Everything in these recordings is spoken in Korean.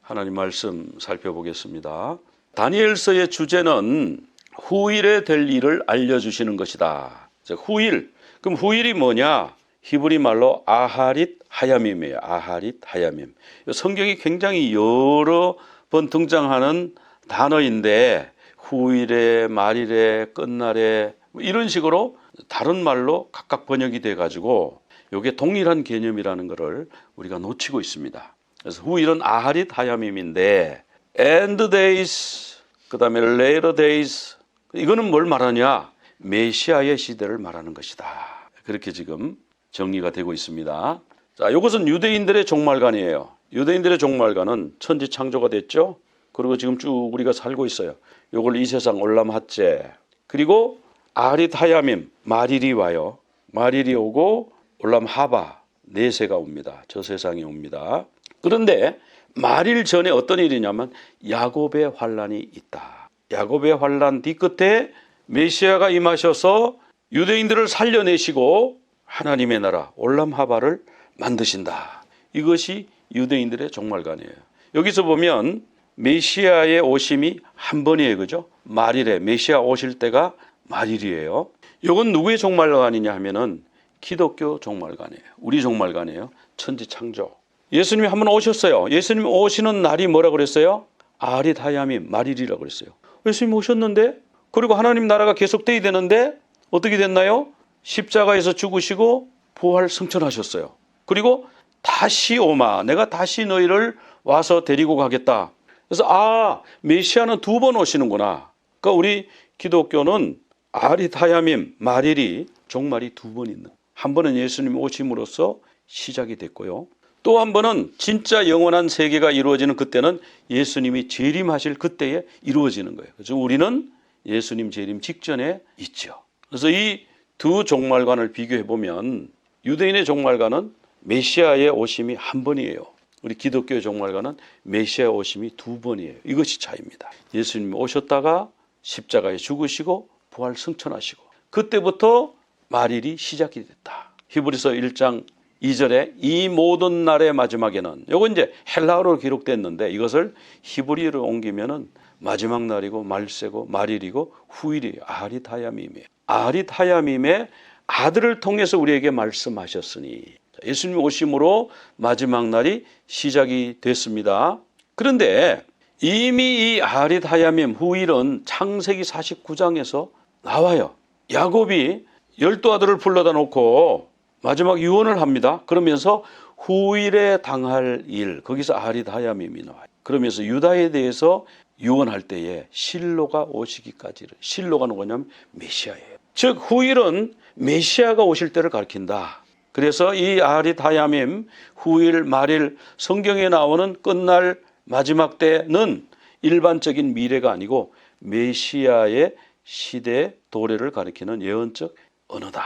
하나님 말씀 살펴보겠습니다. 다니엘서의 주제는 후일에 될 일을 알려주시는 것이다. 후일, 그럼 후일이 뭐냐? 히브리 말로 아하릿 하야밈이에요. 아하릿 하야밈. 성경이 굉장히 여러 번 등장하는 단어인데 후일에, 말일에, 끝날에 이런 식으로 다른 말로 각각 번역이 돼가지고 이게 동일한 개념이라는 것을 우리가 놓치고 있습니다. 그래서 후일은 아하릿 하야밈인데 end days, 그 다음에 later days, 이거는 뭘 말하냐? 메시아의 시대를 말하는 것이다. 그렇게 지금 정리가 되고 있습니다. 자, 이것은 유대인들의 종말관이에요. 유대인들의 종말관은 천지 창조가 됐죠. 그리고 지금 쭉 우리가 살고 있어요. 이걸 이 세상 올람 핫제, 그리고 아하릿 하야밈, 말일이 와요. 말일이 오고 올람 하바, 내세가 옵니다. 저 세상에 옵니다. 그런데 말일 전에 어떤 일이냐면 야곱의 환란이 있다. 야곱의 환란 뒤끝에 메시아가 임하셔서 유대인들을 살려내시고 하나님의 나라 올람 하바를 만드신다. 이것이 유대인들의 종말관이에요. 여기서 보면 메시아의 오심이 한 번이에요. 그죠? 말일에 메시아 오실 때가 말일이에요. 이건 누구의 종말관이냐 하면은 기독교 종말관이에요. 우리 종말관이에요. 천지 창조. 예수님이 한 번 오셨어요. 예수님 오시는 날이 뭐라고 그랬어요? 아하릿 하야밈, 말일이라고 그랬어요. 예수님 오셨는데, 그리고 하나님 나라가 계속돼야 되는데 어떻게 됐나요? 십자가에서 죽으시고 부활 승천하셨어요. 그리고 다시 오마, 내가 다시 너희를 와서 데리고 가겠다. 그래서 메시아는 두 번 오시는구나. 그러니까 우리 기독교는 아하릿 하야밈, 말일이 종말이 두 번 있는. 한 번은 예수님 오심으로써 시작이 됐고요. 또 한 번은 진짜 영원한 세계가 이루어지는 그때는 예수님이 재림하실 그때에 이루어지는 거예요. 그래서 우리는 예수님 재림 직전에 있죠. 그래서 이 두 종말관을 비교해 보면 유대인의 종말관은 메시아의 오심이 한 번이에요. 우리 기독교의 종말관은 메시아 오심이 두 번이에요. 이것이 차이입니다. 예수님이 오셨다가 십자가에 죽으시고 부활 승천하시고 그때부터 말일이 시작이 됐다. 히브리서 1장 2절에 이 모든 날의 마지막에는, 요거 이제 헬라어로 기록됐는데 이것을 히브리어로 옮기면은 마지막 날이고 말세고 말일이고 후일이에요. 아하릿 하야밈이에요. 아하릿 하야밈의 아들을 통해서 우리에게 말씀하셨으니, 예수님 오심으로 마지막 날이 시작이 됐습니다. 그런데 이미 이 아하릿 하야밈 후일은 창세기 49장에서 나와요. 야곱이 12아들을 불러다 놓고 마지막 유언을 합니다. 그러면서 후일에 당할 일, 거기서 아하릿 하야밈이 나와요. 그러면서 유다에 대해서 유언할 때에 실로가 오시기까지를, 실로가 누구냐면 메시아예요. 즉 후일은 메시아가 오실 때를 가리킨다. 그래서 이 아하릿 하야밈, 후일, 말일, 성경에 나오는 끝날 마지막 때는 일반적인 미래가 아니고 메시아의 시대 도래를 가리키는 예언적 언어다.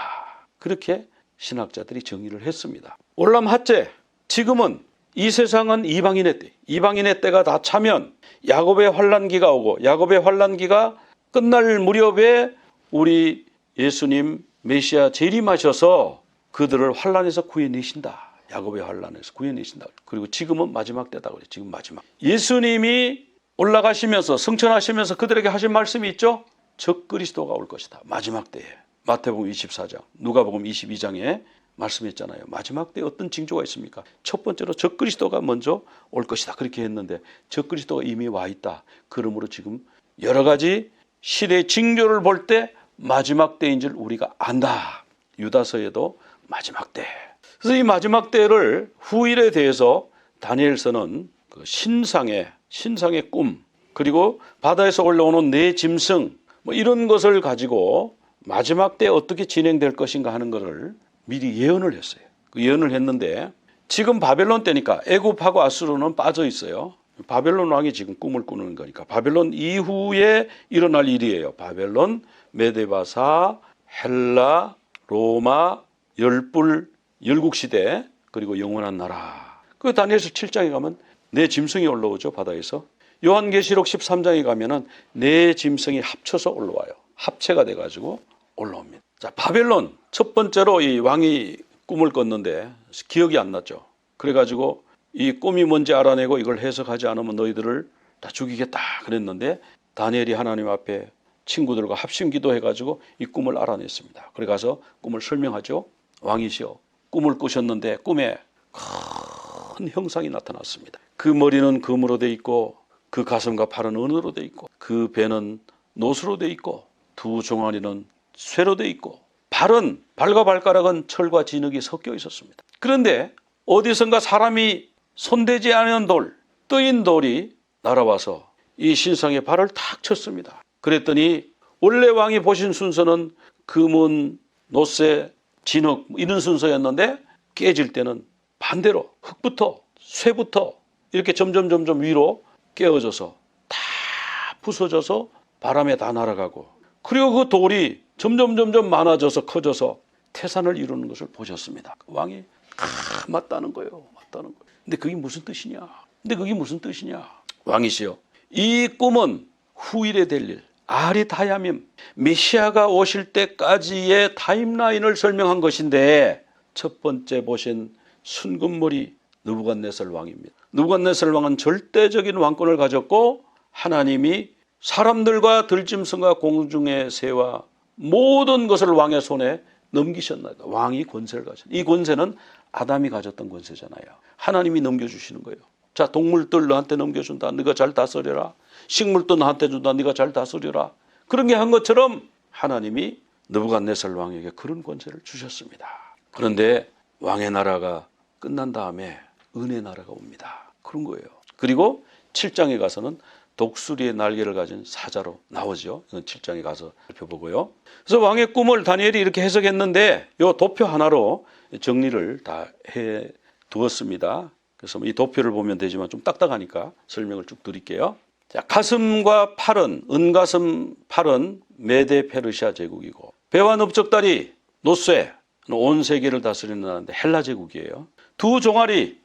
그렇게 신학자들이 정의를 했습니다. 올람 핫제, 지금은 이 세상은 이방인의 때, 이방인의 때가 다 차면 야곱의 환란기가 오고, 야곱의 환란기가 끝날 무렵에 우리 예수님 메시아 재림하셔서 그들을 환란에서 구해내신다. 야곱의 환란에서 구해내신다. 그리고 지금은 마지막 때다 그래요. 지금 마지막. 예수님이 올라가시면서 승천하시면서 그들에게 하신 말씀이 있죠. 적그리스도가 올 것이다. 마지막 때에. 마태복음 24장, 누가복음 22장에 말씀했잖아요. 마지막 때에 어떤 징조가 있습니까? 첫 번째로 적그리스도가 먼저 올 것이다. 그렇게 했는데 적그리스도가 이미 와 있다. 그러므로 지금 여러 가지 시대의 징조를 볼 때 마지막 때인 줄 우리가 안다. 유다서에도 마지막 때. 그래서 이 마지막 때를 후일에 대해서 다니엘서는 그 신상의 꿈, 그리고 바다에서 올라오는 네 짐승, 뭐 이런 것을 가지고 마지막 때 어떻게 진행될 것인가 하는 것을 미리 예언을 했어요. 그 예언을 했는데 지금 바벨론 때니까 애굽하고 아수르는 빠져 있어요. 바벨론 왕이 지금 꿈을 꾸는 거니까 바벨론 이후에 일어날 일이에요. 바벨론, 메데바사, 헬라, 로마, 열불, 열국시대, 그리고 영원한 나라. 그 다니엘서 7장에 가면 네 짐승이 올라오죠. 바다에서. 요한계시록 13장에 가면은 네 짐승이 합쳐서 올라와요. 합체가 돼가지고 올라옵니다. 자, 바벨론 첫 번째로 이 왕이 꿈을 꿨는데 기억이 안 났죠. 그래가지고 이 꿈이 뭔지 알아내고 이걸 해석하지 않으면 너희들을 다 죽이겠다 그랬는데 다니엘이 하나님 앞에 친구들과 합심 기도해가지고 이 꿈을 알아냈습니다. 그래 가서 꿈을 설명하죠. 왕이시여, 꿈을 꾸셨는데 꿈에 큰 형상이 나타났습니다. 그 머리는 금으로 돼 있고 그 가슴과 팔은 은으로 돼 있고 그 배는 노수로 돼 있고 두 종아리는 쇠로 돼 있고 발과 발가락은 철과 진흙이 섞여 있었습니다. 그런데 어디선가 사람이 손대지 않은 뜨인 돌이 날아와서 이 신상의 발을 탁 쳤습니다. 그랬더니 원래 왕이 보신 순서는 금은, 노쇠, 진흙 이런 순서였는데 깨질 때는 반대로 흙부터 쇠부터 이렇게 점점 위로 깨어져서 다 부서져서 바람에 다 날아가고 그리고 그 돌이 점점 많아져서 커져서 태산을 이루는 것을 보셨습니다. 왕이 맞다는 거예요. 근데 그게 무슨 뜻이냐? 왕이시여, 이 꿈은 후일에 될 일, 아리다야밈, 메시아가 오실 때까지의 타임라인을 설명한 것인데 첫 번째 보신 순금머리 느부갓네살 왕입니다. 느부갓네살 왕은 절대적인 왕권을 가졌고 하나님이 사람들과 들짐승과 공중의 새와 모든 것을 왕의 손에 넘기셨나이다. 왕이 권세를 가졌다. 이 권세는 아담이 가졌던 권세잖아요. 하나님이 넘겨주시는 거예요. 자, 동물들 너한테 넘겨준다. 네가 잘 다스려라. 식물도 너한테 준다. 네가 잘 다스려라. 그런 게 한 것처럼 하나님이 느부갓네살 왕에게 그런 권세를 주셨습니다. 그런데 왕의 나라가 끝난 다음에 은혜 나라가 옵니다. 그런 거예요. 그리고 7장에 가서는 독수리의 날개를 가진 사자로 나오죠. 이건 7장에 가서 살펴보고요. 그래서 왕의 꿈을 다니엘이 이렇게 해석했는데 이 도표 하나로 정리를 다 해 두었습니다. 그래서 이 도표를 보면 되지만 좀 딱딱하니까 설명을 쭉 드릴게요. 자, 가슴과 팔은, 은가슴 팔은 메데 페르시아 제국이고 배와 넓적다리, 노쇠, 온 세계를 다스리는 나라인데 헬라 제국이에요. 두 종아리,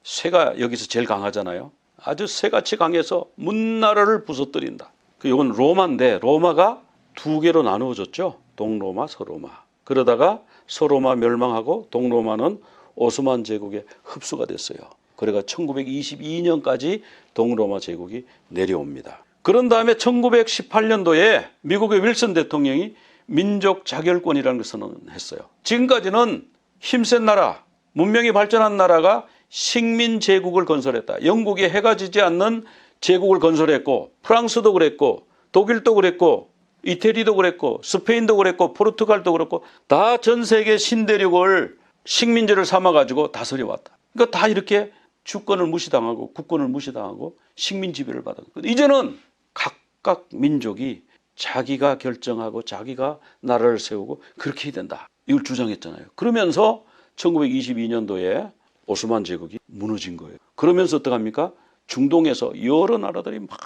쇠가 여기서 제일 강하잖아요. 아주 쇠같이 강해서 문나라를 부서뜨린다. 이건 로마인데 로마가 두 개로 나누어졌죠. 동로마, 서로마. 그러다가 서로마 멸망하고 동로마는 오스만 제국에 흡수가 됐어요. 그래가 1922년까지 동로마 제국이 내려옵니다. 그런 다음에 1918년도에 미국의 윌슨 대통령이 민족 자결권이라는 것을 선언했어요. 지금까지는 힘센 나라, 문명이 발전한 나라가 식민 제국을 건설했다. 영국이 해가 지지 않는 제국을 건설했고 프랑스도 그랬고 독일도 그랬고 이태리도 그랬고 스페인도 그랬고 포르투갈도 그렇고 다 전 세계 신대륙을 식민지를 삼아가지고 다스려왔다. 그러니까 다 이렇게 주권을 무시당하고 국권을 무시당하고 식민 지배를 받은 거예요. 이제는 각각 민족이 자기가 결정하고 자기가 나라를 세우고 그렇게 해야 된다. 이걸 주장했잖아요. 그러면서 1922년도에 오스만 제국이 무너진 거예요. 그러면서 어떡합니까? 중동에서 여러 나라들이 막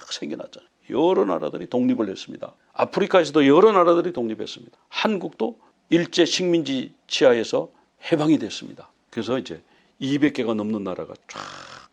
생겨났잖아요. 여러 나라들이 독립을 했습니다. 아프리카에서도 여러 나라들이 독립했습니다. 한국도 일제 식민지 치하에서 해방이 됐습니다. 그래서 이제 200개가 넘는 나라가 쫙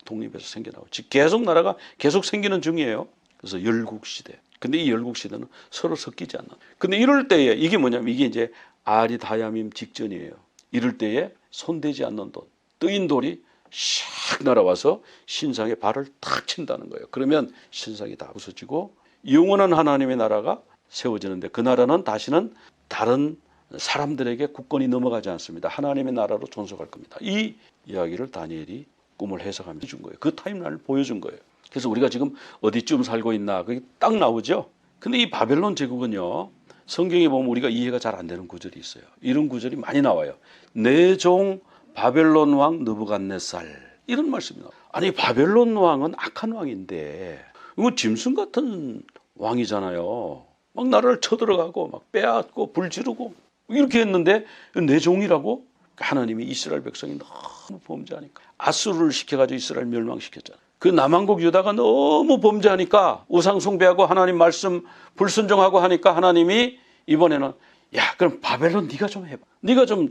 독립해서 생겨나고 지금 계속 나라가 계속 생기는 중이에요. 그래서 열국시대. 근데 이 열국시대는 서로 섞이지 않는. 근데 이럴 때에 이게 뭐냐면 이게 이제 아리다야밈 직전이에요. 이럴 때에 손대지 않는 돈, 뜨인 돌이 샥 날아와서 신상의 발을 탁 친다는 거예요. 그러면 신상이 다 부서지고 영원한 하나님의 나라가 세워지는데 그 나라는 다시는 다른 사람들에게 국권이 넘어가지 않습니다. 하나님의 나라로 존속할 겁니다. 이 이야기를 다니엘이 꿈을 해석하면서 준 거예요. 그 타임라인을 보여준 거예요. 그래서 우리가 지금 어디쯤 살고 있나 그게 딱 나오죠. 근데 이 바벨론 제국은요. 성경에 보면 우리가 이해가 잘 안 되는 구절이 있어요. 이런 구절이 많이 나와요. 내 종 바벨론 왕 느부갓네살 이런 말씀이 나와요. 아니 바벨론 왕은 악한 왕인데 이거 짐승 같은 왕이잖아요. 막 나라를 쳐들어가고 막 빼앗고 불 지르고 이렇게 했는데 내 종이라고? 하나님이 이스라엘 백성이 너무 범죄하니까 아수르를 시켜가지고 이스라엘 멸망시켰잖아요. 그 남한국 유다가 너무 범죄하니까 우상 숭배하고 하나님 말씀 불순종하고 하니까 하나님이 이번에는 야 그럼 바벨론 네가 좀 해봐. 네가 좀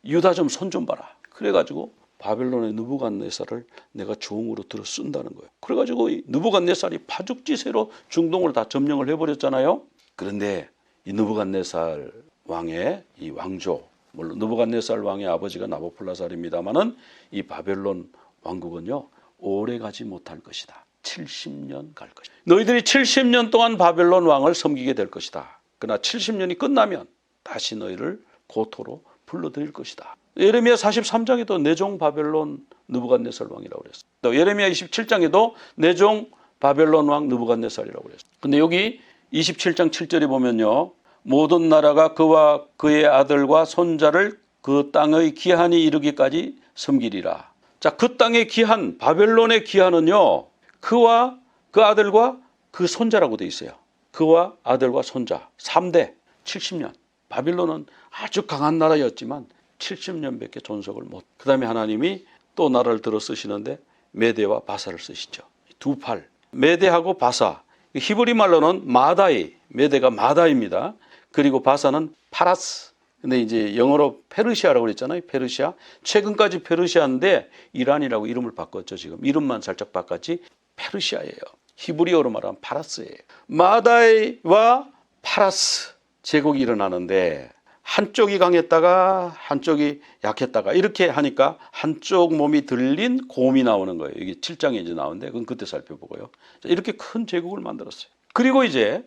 유다 좀 손 좀 봐라. 그래가지고 바벨론의 느부갓네살을 내가 종으로 들어 쓴다는 거예요. 그래가지고 이 느부갓네살이 파죽지세로 중동을 다 점령을 해버렸잖아요. 그런데 이 느부갓네살 왕의 이 왕조, 물론 느부갓네살 왕의 아버지가 나보폴라살입니다만은 이 바벨론 왕국은요 오래 가지 못할 것이다. 70년 갈 것이다. 너희들이 70년 동안 바벨론 왕을 섬기게 될 것이다. 그러나 70년이 끝나면 다시 너희를 고토로 불러들일 것이다. 예레미야 43장에도 내 종 바벨론 느부갓네살 왕이라고 그랬어요. 또 예레미야 27장에도 내 종 바벨론 왕 느부갓네살이라고 그랬어요. 근데 여기 27장 7절에 보면요. 모든 나라가 그와 그의 아들과 손자를 그 땅의 기한이 이르기까지 섬기리라. 자, 그 땅의 기한, 바벨론의 기한은요. 그와 그 아들과 그 손자라고 돼 있어요. 그와 아들과 손자 3대 70년. 바빌론은 아주 강한 나라였지만 70년밖에 존속을 못. 그 다음에 하나님이 또 나라를 들어 쓰시는데 메대와 바사를 쓰시죠. 두 팔. 메대하고 바사. 히브리 말로는 마다이. 메대가 마다입니다. 그리고 바사는 파라스. 근데 이제 영어로 페르시아라고 그랬잖아요. 페르시아. 최근까지 페르시아인데 이란이라고 이름을 바꿨죠. 지금 이름만 살짝 바꿨지. 페르시아예요. 히브리어로 말하면 파라스예요. 마다이와 파라스 제국이 일어나는데 한쪽이 강했다가 한쪽이 약했다가 이렇게 하니까 한쪽 몸이 들린 곰이 나오는 거예요. 이게 7장에 이제 나오는데 그건 그때 살펴보고요. 이렇게 큰 제국을 만들었어요. 그리고 이제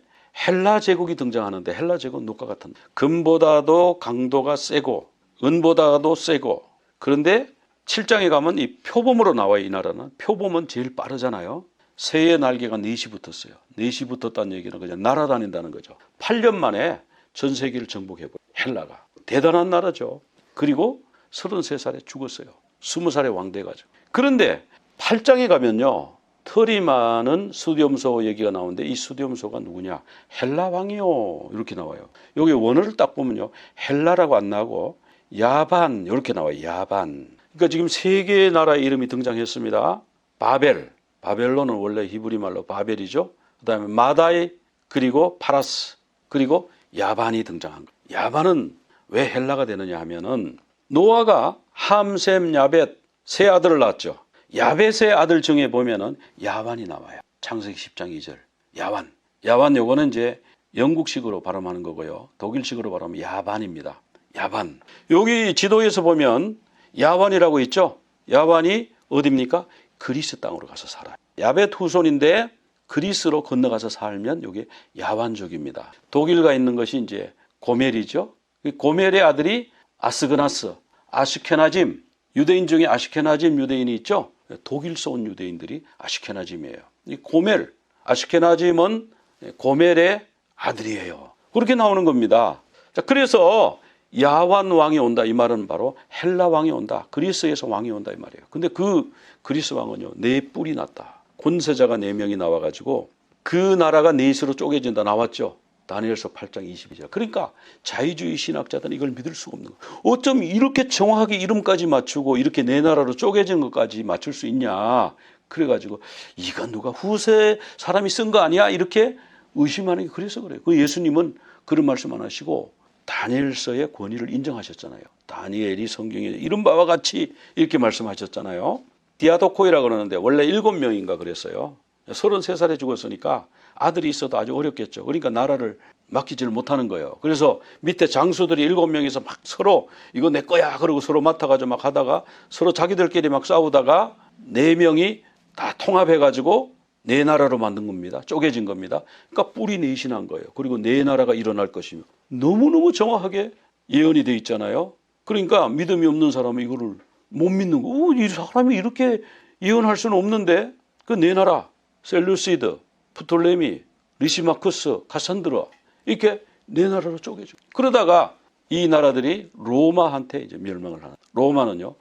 헬라 제국이 등장하는데 헬라 제국은 누가 같은 금보다도 강도가 세고 은보다도 세고 그런데 7장에 가면 이 표범으로 나와요. 이 나라는 표범은 제일 빠르잖아요. 새의 날개가 넷이 붙었어요. 넷이 붙었다는 얘기는 그냥 날아다닌다는 거죠. 8년 만에 전 세계를 정복해버려요. 헬라가. 대단한 나라죠. 그리고 33살에 죽었어요. 20살에 왕돼가지고. 그런데 8장에 가면요. 털이 많은 수디움소 얘기가 나오는데 이 수디움소가 누구냐. 헬라 왕이요. 이렇게 나와요. 여기 원어를 딱 보면요. 헬라라고 안 나오고 야반 이렇게 나와요. 야반. 그러니까 지금 세 개의 나라의 이름이 등장했습니다. 바벨. 바벨론은 원래 히브리 말로 바벨이죠. 그 다음에 마다이 그리고 파라스 그리고 야반이 등장한 거예요. 야반은 왜 헬라가 되느냐 하면은 노아가 함셈 야벳 세 아들을 낳았죠. 야벳의 아들 중에 보면은 야반이 나와요. 창세기 10장 2절. 야반. 야반 요거는 이제 영국식으로 발음하는 거고요. 독일식으로 발음하면 야반입니다. 야반. 여기 지도에서 보면 야반이라고 있죠. 야반이 어디입니까? 그리스 땅으로 가서 살아요. 야벳 후손인데 그리스로 건너가서 살면 이게 야반족입니다. 독일 가 있는 것이 이제 고멜이죠. 고멜의 아들이 아스그나스, 아슈케나짐, 유대인 중에 아슈케나짐 유대인이 있죠. 독일서 온 유대인들이 아슈케나짐이에요. 이 고멜, 아슈케나짐은 고멜의 아들이에요. 그렇게 나오는 겁니다. 자, 그래서 야완 왕이 온다 이 말은 바로 헬라 왕이 온다. 그리스에서 왕이 온다 이 말이에요. 근데 그 그리스 왕은요. 네 뿔이 났다. 권세자가 4명이 나와가지고 그 나라가 넷으로 쪼개진다 나왔죠. 다니엘서 8장 22절. 그러니까 자유주의 신학자들은 이걸 믿을 수가 없는 거예요. 어쩜 이렇게 정확하게 이름까지 맞추고 이렇게 네 나라로 쪼개진 것까지 맞출 수 있냐. 그래가지고 이건 누가 후세 사람이 쓴 거 아니야? 이렇게 의심하는 게 그래서 그래요. 그 예수님은 그런 말씀 안 하시고 다니엘서의 권위를 인정하셨잖아요. 다니엘이 성경에 이런 바와 같이 이렇게 말씀하셨잖아요. 디아도코이라고 그러는데 원래 7명인가 그랬어요. 33살에 죽었으니까 아들이 있어도 아주 어렵겠죠. 그러니까 나라를 맡기지를 못하는 거예요. 그래서 밑에 장수들이 7명이서 막 서로 이거 내 거야 그러고 서로 맡아가지고 막 하다가 서로 자기들끼리 막 싸우다가 4명이 다 통합해가지고 네 나라로 만든 겁니다. 쪼개진 겁니다. 그러니까 뿔이 넷이 난 거예요. 그리고 네 나라가 일어날 것이며 너무너무 정확하게 예언이 돼 있잖아요. 그러니까 믿음이 없는 사람은 이거를 못 믿는 거. 이 사람이 이렇게 예언할 수는 없는데 그 네 나라 셀루시드, 프톨레미, 리시마쿠스, 카산드라 이렇게 네 나라로 쪼개져. 그러다가 이 나라들이 로마한테 이제 멸망을 하는. 로마는요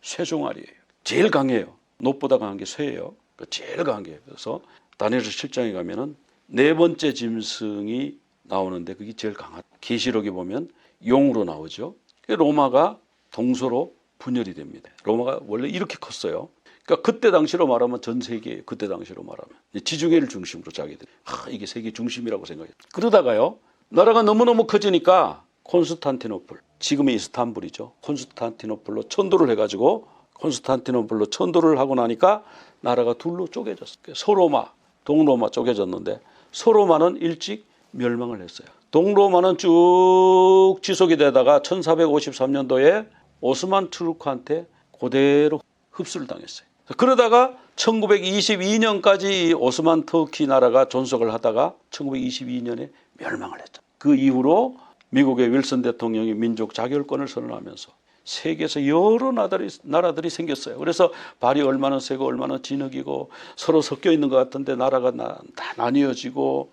쇠종아리예요. 제일 강해요. 노보다 강한 게 쇠예요. 제일 강한 게. 그래서 다니엘서 7장에 가면은 네 번째 짐승이 나오는데 그게 제일 강한. 계시록에 보면 용으로 나오죠. 로마가 동서로 분열이 됩니다. 로마가 원래 이렇게 컸어요. 그러니까 그때 당시로 말하면 전 세계 그때 당시로 말하면 지중해를 중심으로 자기들이 이게 세계 중심이라고 생각해요. 그러다가요 나라가 너무너무 커지니까 콘스탄티노플 지금의 이스탄불이죠. 콘스탄티노플로 천도를 해가지고 콘스탄티노플로 천도를 하고 나니까 나라가 둘로 쪼개졌어요. 서로마, 동로마 쪼개졌는데 서로마는 일찍 멸망을 했어요. 동로마는 쭉 지속이 되다가 1453년도에 오스만 투르크한테 그대로 흡수를 당했어요. 그러다가 1922년까지 오스만 터키 나라가 존속을 하다가 1922년에 멸망을 했죠. 그 이후로 미국의 윌슨 대통령이 민족 자결권을 선언하면서 세계에서 여러 나라들이 생겼어요. 그래서 발이 얼마나 세고 얼마나 진흙이고 서로 섞여 있는 것 같은데 나라가 다 나뉘어지고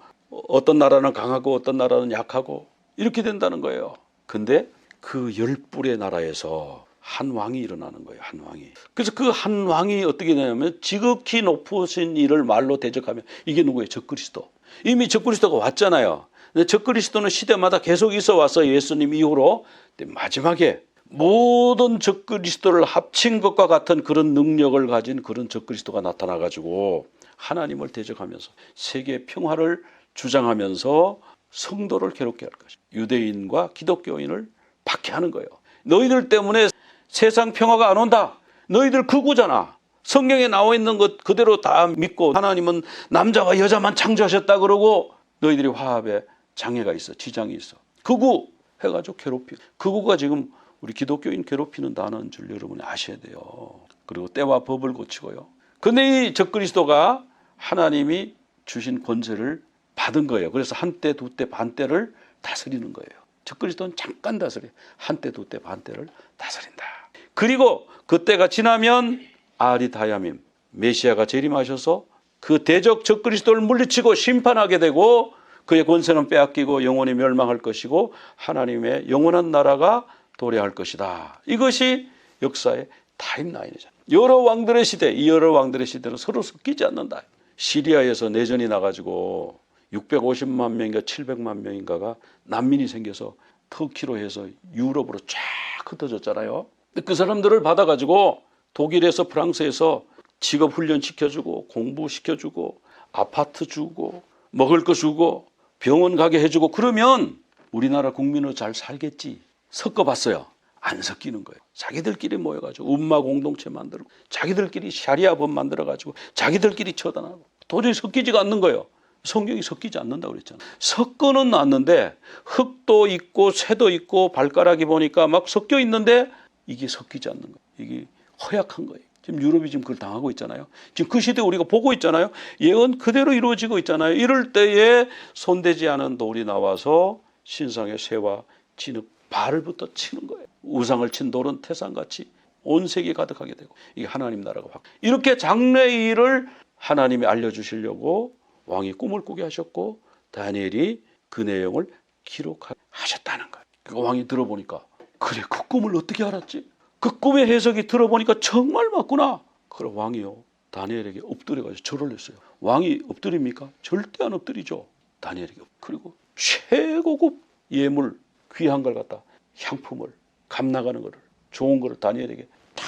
어떤 나라는 강하고 어떤 나라는 약하고 이렇게 된다는 거예요. 근데 그 10불의 나라에서 한 왕이 일어나는 거예요. 한 왕이. 그래서 그 한 왕이 어떻게 되냐면 지극히 높으신 이를 말로 대적하면 이게 누구예요? 적그리스도. 이미 적그리스도가 왔잖아요. 근데 적그리스도는 시대마다 계속 있어 왔어요. 예수님 이후로. 근데 마지막에 모든 적그리스도를 합친 것과 같은 그런 능력을 가진 그런 적그리스도가 나타나가지고 하나님을 대적하면서 세계 평화를 주장하면서 성도를 괴롭게 할 것이죠. 유대인과 기독교인을 박해하는 거예요. 너희들 때문에 세상 평화가 안 온다. 너희들 극우잖아. 성경에 나와 있는 것 그대로 다 믿고 하나님은 남자와 여자만 창조하셨다 그러고 너희들이 화합에 장애가 있어. 지장이 있어. 극우 해가지고 괴롭히고. 극우가 지금 우리 기독교인 괴롭히는 단어인 줄 여러분이 아셔야 돼요. 그리고 때와 법을 고치고요. 근데 이 적그리스도가 하나님이 주신 권세를 받은 거예요. 그래서 한때, 두때, 반때를 다스리는 거예요. 적그리스도는 잠깐 다스려. 한때, 두때, 반때를 다스린다. 그리고 그때가 지나면 아리다야밈, 메시아가 재림하셔서 그 대적 적그리스도를 물리치고 심판하게 되고 그의 권세는 빼앗기고 영원히 멸망할 것이고 하나님의 영원한 나라가 도래할 것이다. 이것이 역사의 타임라인이죠. 여러 왕들의 시대, 이 여러 왕들의 시대는 서로 섞이지 않는다. 시리아에서 내전이 나가지고 650만 명인가 700만 명인가가 난민이 생겨서 터키로 해서 유럽으로 쫙 흩어졌잖아요. 그 사람들을 받아가지고 독일에서 프랑스에서 직업 훈련 시켜주고 공부시켜주고 아파트 주고 먹을 거 주고 병원 가게 해주고 그러면 우리나라 국민으로 잘 살겠지. 섞어봤어요. 안 섞이는 거예요. 자기들끼리 모여가지고 음마 공동체 만들고 자기들끼리 샤리아 법 만들어가지고 자기들끼리 처단하고 도저히 섞이지가 않는 거예요. 성경이 섞이지 않는다고 그랬잖아요. 섞어는 놨는데 흙도 있고 새도 있고 발가락이 보니까 막 섞여 있는데 이게 섞이지 않는 거예요. 이게 허약한 거예요. 지금 유럽이 지금 그걸 당하고 있잖아요. 지금 그 시대 우리가 보고 있잖아요. 예언 그대로 이루어지고 있잖아요. 이럴 때에 손대지 않은 돌이 나와서 신상의 새와 진흙 발을부터 치는 거예요. 우상을 친 돌은 태산같이 온 세계에 가득하게 되고 이게 하나님 나라가 이렇게 장래의 일을 하나님이 알려주시려고 왕이 꿈을 꾸게 하셨고 다니엘이 그 내용을 기록하셨다는 거예요. 그 왕이 들어보니까 그래 그 꿈을 어떻게 알았지? 그 꿈의 해석이 들어보니까 정말 맞구나. 그래 왕이요 다니엘에게 엎드려가지고 절을 했어요. 왕이 엎드립니까? 절대 안 엎드리죠. 다니엘에게. 그리고 최고급 예물 귀한 걸 갖다 향품을 값 나가는 거를 좋은 거를 다니엘에게 탁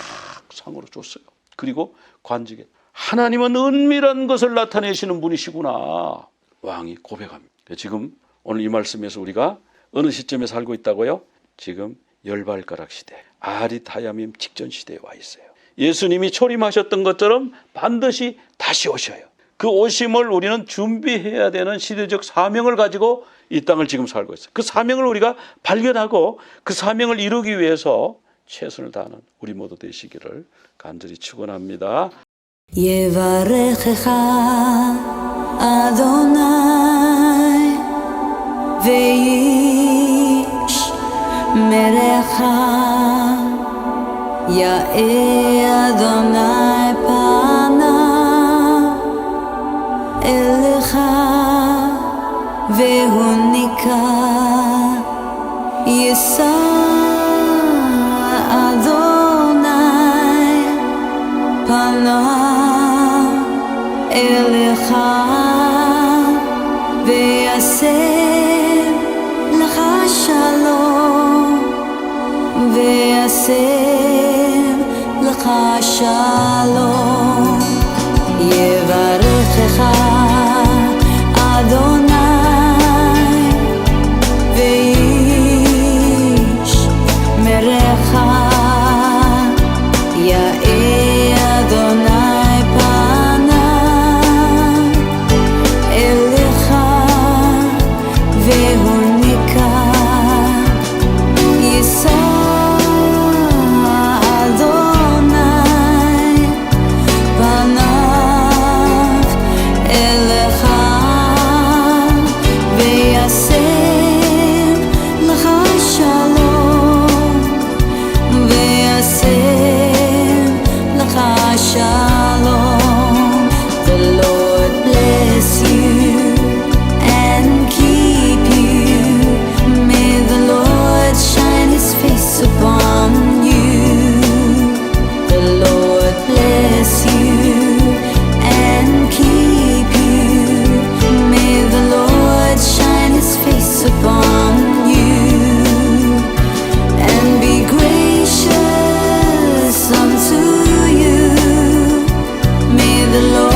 상으로 줬어요. 그리고 관직에 하나님은 은밀한 것을 나타내시는 분이시구나. 왕이 고백합니다. 지금 오늘 이 말씀에서 우리가 어느 시점에 살고 있다고요? 지금 열발가락 시대, 아리다야밈 직전 시대에 와 있어요. 예수님이 초림하셨던 것처럼 반드시 다시 오셔요. 그 오심을 우리는 준비해야 되는 시대적 사명을 가지고 이 땅을 지금 살고 있어요. 그 사명을 우리가 발견하고 그 사명을 이루기 위해서 최선을 다하는 우리 모두 되시기를 간절히 축원합니다. יברכך אדוני וישמרך יאה אדוני פניו אליך והוניקה יישא אדוני פניו אליך ויעשה לך שלום ויעשה לך שלום יברכך אדוני וישמרך יאה אדוני פניו אליך והוניקה יישא אדוני שלא